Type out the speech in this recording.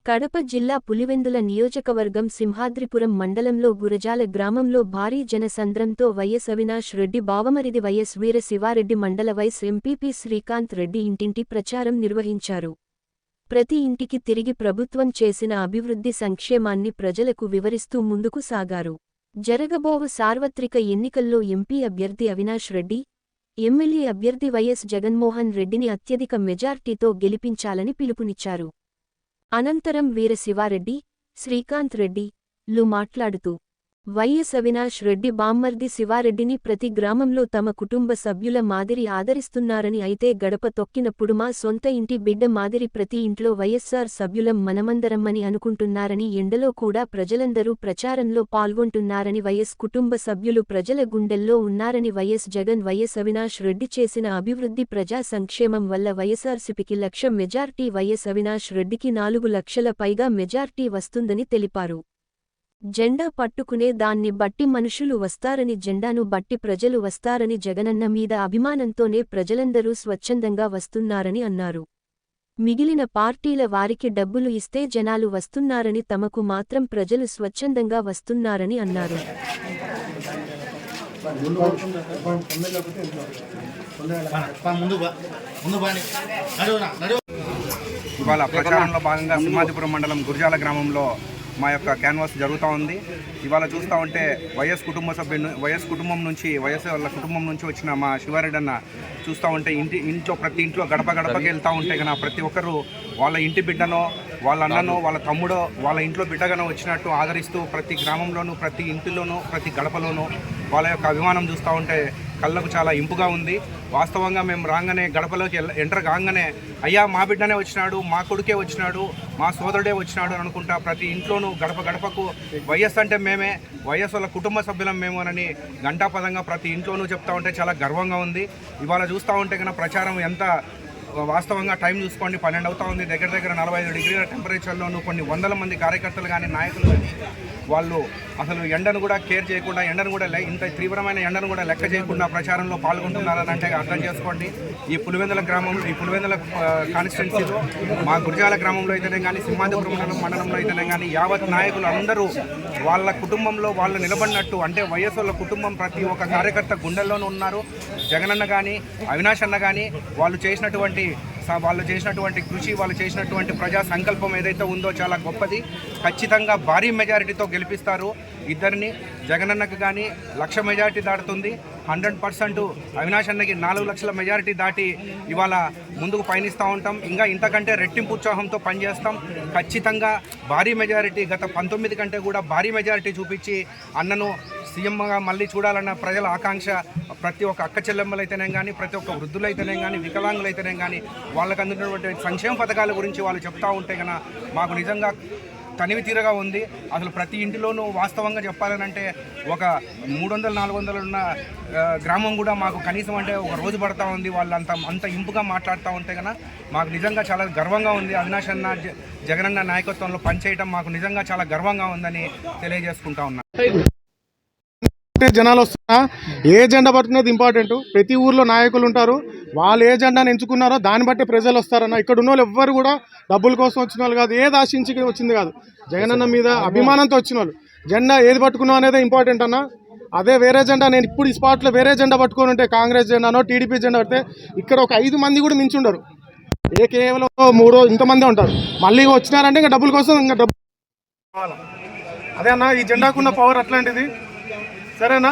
కడప జిల్లా పులివెందుల నియోజకవర్గం సింహాద్రిపురం మండలంలో గురజాల గ్రామంలో భారీ జనసంద్రంతో వైఎస్ అవినాష్ రెడ్డి బావమరిది వైఎస్ వీర శివారెడ్డి మండల వైస్ ఎంపీపీ శ్రీకాంత్ రెడ్డి ఇంటింటి ప్రచారం నిర్వహించారు. ప్రతి ఇంటికి తిరిగి ప్రభుత్వం చేసిన అభివృద్ధి సంక్షేమాన్ని ప్రజలకు వివరిస్తూ ముందుకు సాగారు. జరగబోవు సార్వత్రిక ఎన్నికల్లో ఎంపీ అభ్యర్థి అవినాష్ రెడ్డి, ఎమ్మెల్యే అభ్యర్థి వైఎస్ జగన్మోహన్ రెడ్డిని అత్యధిక మెజార్టీతో గెలిపించాలని పిలుపునిచ్చారు. అనంతరం వీర శివారెడ్డి, శ్రీకాంత్ రెడ్డి లు మాట్లాడుతూ వైఎస్ అవినాష్ రెడ్డి బామ్మర్ది శివారెడ్డిని ప్రతి గ్రామంలో తమ కుటుంబ సభ్యుల మాదిరి ఆదరిస్తున్నారని, అయితే గడప తొక్కినప్పుడు మా సొంత ఇంటి బిడ్డ మాదిరి ప్రతి ఇంట్లో వైఎస్సార్ సభ్యులం మనమందరమ్మని అనుకుంటున్నారని, ఎండలో కూడా ప్రజలందరూ ప్రచారంలో పాల్గొంటున్నారని, వైఎస్ కుటుంబ సభ్యులు ప్రజల గుండెల్లో ఉన్నారని, వైఎస్ జగన్ వైఎస్ అవినాష్ రెడ్డి చేసిన అభివృద్ధి ప్రజా సంక్షేమం వల్ల వైఎస్ఆర్సీపీకి 1,00,000 మెజార్టీ, వైఎస్ అవినాష్ రెడ్డికి 4 లక్షల పైగా మెజార్టీ వస్తుందని తెలిపారు. జెండా పట్టుకునే దాన్ని బట్టి మనుషులు వస్తారని, జెండాను బట్టి ప్రజలు వస్తారని, జగనన్న మీద అభిమానంతోనే ప్రజలందరూ స్వచ్ఛందంగా వస్తున్నారని అన్నారు. మిగిలిన పార్టీల వారికి డబ్బులు ఇస్తే జనాలు వస్తున్నారని, తమకు మాత్రం ప్రజలు స్వచ్ఛందంగా వస్తున్నారని అన్నారు. ఇవాళ ప్రచారంలో భాగంగా సింహాద్రిపురం మండలం గురజాల గ్రామంలో మా యొక్క క్యాన్వాస్ జరుగుతూ ఉంది. ఇవాళ చూస్తూ ఉంటే వైఎస్ కుటుంబం నుంచి వాళ్ళ కుటుంబం నుంచి వచ్చిన మా శివారెడ్డి అన్న చూస్తూ ఉంటే ప్రతి ఇంట్లో గడప గడపకి వెళ్తూ ఉంటే కన్నా ప్రతి ఒక్కరు వాళ్ళ ఇంటి బిడ్డనో, వాళ్ళ అన్ననో, వాళ్ళ తమ్ముడో, వాళ్ళ ఇంట్లో బిడ్డగానో వచ్చినట్టు ఆదరిస్తూ ప్రతి గ్రామంలోనూ, ప్రతి ఇంటిలోనూ, ప్రతి గడపలోనూ వాళ్ళ యొక్క అభిమానం చూస్తూ ఉంటే కళ్ళకు చాలా ఇంపుగా ఉంది. వాస్తవంగా మేము రాగానే గడపలోకి ఎంటర్ కాగానే అయ్యా మా బిడ్డనే వచ్చినాడు, మా కొడుకే వచ్చినాడు, మా సోదరుడే వచ్చినాడు అని అనుకుంటా ప్రతి ఇంట్లోనూ గడప గడపకు వైఎస్ అంటే మేమే, వైఎస్ వాళ్ళ కుటుంబ సభ్యులం మేము అని గంటాపదంగా ప్రతి ఇంట్లోనూ చెప్తా ఉంటే చాలా గర్వంగా ఉంది. ఇవాళ చూస్తూ ఉంటే కన్నా ప్రచారం ఎంత వాస్తవంగా టైం చూసుకోండి 12 అవుతా ఉంది. దగ్గర 45 డిగ్రీల టెంపరేచర్లోనూ కొన్ని వందల మంది కార్యకర్తలు కానీ, నాయకులు కానీ వాళ్ళు అసలు ఎండను కూడా కేర్ చేయకుండా, ఎండను కూడా ఇంత తీవ్రమైన ఎండను కూడా లెక్క చేయకుండా ప్రచారంలో పాల్గొంటున్నారని అంటే అర్థం చేసుకోండి. ఈ పులివెందుల కాన్స్టిట్యున్సీలో మా గురజాల గ్రామంలో అయితేనే కానీ, సింహాద్రిపురం మండలంలో అయితేనే కానీ యావత్ నాయకులు అందరూ వాళ్ళ కుటుంబంలో వాళ్ళు నిలబడినట్టు, అంటే వైఎస్ వాళ్ళ కుటుంబం ప్రతి ఒక్క కార్యకర్త గుండెల్లోనూ ఉన్నారు. జగనన్న కానీ, అవినాష్ అన్న కానీ వాళ్ళు చేసినటువంటి కృషి, వాళ్ళు చేసినటువంటి ప్రజా సంకల్పం ఏదైతే ఉందో చాలా గొప్పది. ఖచ్చితంగా భారీ మెజారిటీతో గెలిపిస్తారు ఇద్దరిని. జగనన్నకు కానీ 1,00,000 మెజారిటీ దాటుతుంది. 100% అవినాష్ అన్నకి 4 లక్షల మెజారిటీ దాటి ఇవాళ ముందుకు పయనిస్తూ ఉంటాం. ఇంకా ఇంతకంటే రెట్టింపు ఉత్సాహంతో పనిచేస్తాం. ఖచ్చితంగా భారీ మెజారిటీ, గత 19 కంటే కూడా భారీ మెజారిటీ చూపించి అన్నను సీఎంగా మళ్ళీ చూడాలన్న ప్రజల ఆకాంక్ష. ప్రతి ఒక్క అక్క చెల్లెమ్మలైతేనే కానీ, ప్రతి ఒక్క వృద్ధులైతేనే కానీ, వికలాంగులైతేనే కానీ వాళ్ళకు అందుతున్నటువంటి సంక్షేమ పథకాల గురించి వాళ్ళు చెప్తూ ఉంటే కన్నా మాకు నిజంగా తనివి తీరగా ఉంది. అసలు ప్రతి ఇంటిలోనూ వాస్తవంగా చెప్పాలనంటే ఒక 300-400 ఉన్న గ్రామం కూడా మాకు కనీసం అంటే ఒక రోజు పడతా ఉంది. వాళ్ళు అంత ఇంపుగా మాట్లాడుతూ ఉంటే కన్నా మాకు నిజంగా చాలా గర్వంగా ఉంది. అవినాష్ అన్న, జగనన్న నాయకత్వంలో పనిచేయటం మాకు నిజంగా చాలా గర్వంగా ఉందని తెలియజేసుకుంటా ఉన్నా. జనాలు వస్తున్నా ఏ జెండా పట్టుకునేది ఇంపార్టెంట్. ప్రతి ఊర్లో నాయకులు ఉంటారు, వాళ్ళు ఏ జెండాను ఎంచుకున్నారో దాన్ని బట్టి ప్రజలు వస్తారన్న. ఇక్కడ ఉన్న వాళ్ళు ఎవ్వరు కూడా డబ్బుల కోసం వచ్చిన వాళ్ళు కాదు, ఏది ఆశించి వచ్చింది కాదు, జగనన్న మీద అభిమానంతో వచ్చిన వాళ్ళు. జెండా ఏది పట్టుకున్నావు అనేదే ఇంపార్టెంట్ అన్న. అదే వేరే జెండా, నేను ఇప్పుడు ఈ స్పాట్లో వేరే జెండా పట్టుకొని ఉంటే, కాంగ్రెస్ జెండానో టీడీపీ జెండా పడితే ఇక్కడ ఒక 5 మంది కూడా మించి ఉండరు. కేవలం 3 ఇంతమందే ఉంటారు. మళ్ళీ వచ్చినారంటే ఇంకా డబ్బుల కోసం ఇంకా డబ్బు. అదే అన్న, ఈ జెండాకున్న పవర్ అట్లాంటిది. సరేనా?